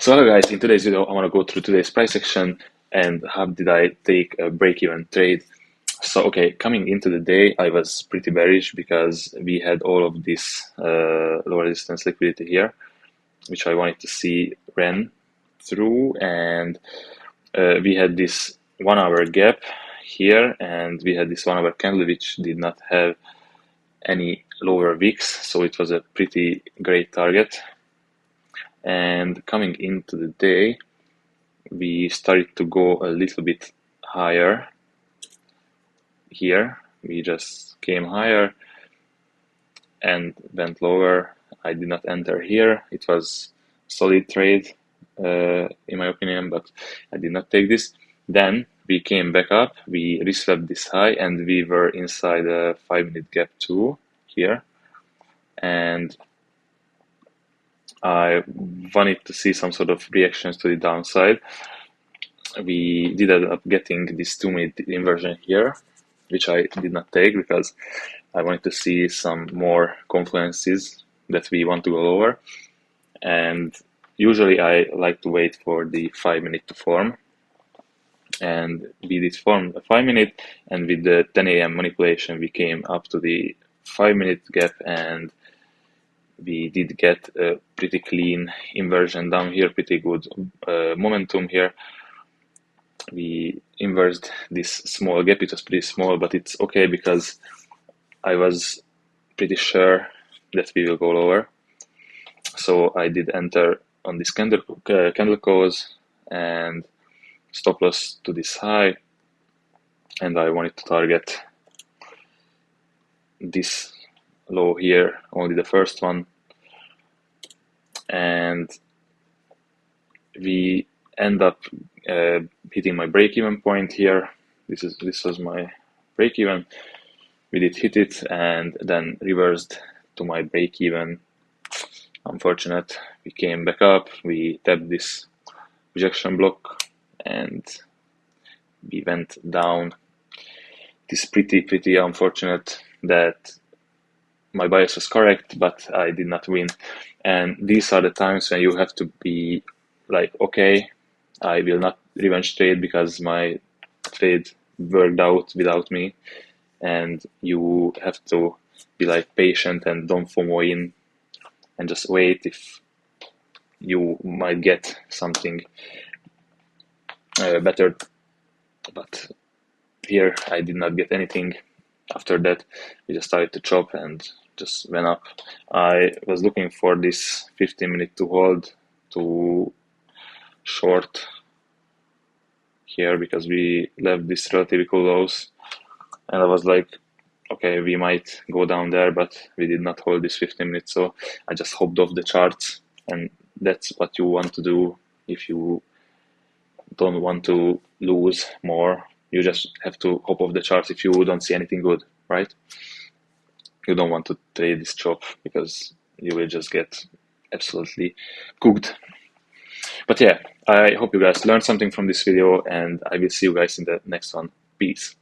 So hello guys, in today's video I want to go through today's price action and how did I take a break-even trade. So okay, coming into the day I was pretty bearish because we had all of this lower resistance liquidity here, which I wanted to see ran through, and we had this 1 hour gap here, and we had this 1 hour candle which did not have any lower wicks, so it was a pretty great target. And coming into the day, we started to go a little bit higher here. We just came higher and went lower. I did not enter here. It was solid trade in my opinion, but I did not take this. Then we came back up, we reswept this high, and we were inside a 5-minute gap too here. And I wanted to see some sort of reactions to the downside. We did end up getting this 2-minute inversion here, which I did not take because I wanted to see some more confluences that we want to go lower. And usually I like to wait for the 5-minute to form. And we did form a 5-minute, and with the 10 a.m. manipulation, we came up to the 5-minute gap, and we did get a pretty clean inversion down here, pretty good momentum here. We inversed this small gap. It was pretty small, but it's okay because I was pretty sure that we will go lower. So I did enter on this candle close and stop loss to this high, and I wanted to target this low here, only the first one, and we end up hitting my break-even point here. This was my break-even. We did hit it and then reversed to my break-even. Unfortunate. We came back up, we tapped this rejection block, and we went down. It is pretty unfortunate that my bias was correct, but I did not win. And these are the times when you have to be like, okay, I will not revenge trade because my trade worked out without me. And you have to be like patient and don't FOMO in and just wait if you might get something better. But here I did not get anything. After that, we just started to chop and just went up. I was looking for this 15-minute to hold to short here because we left this relatively cool lows, and I was like, okay, we might go down there, but we did not hold this 15 minutes, so I just hopped off the charts, and that's what you want to do if you don't want to lose more. You just have to hop off the charts if you don't see anything good, right? You don't want to trade this chop because you will just get absolutely cooked. But yeah, I hope you guys learned something from this video, and I will see you guys in the next one. Peace.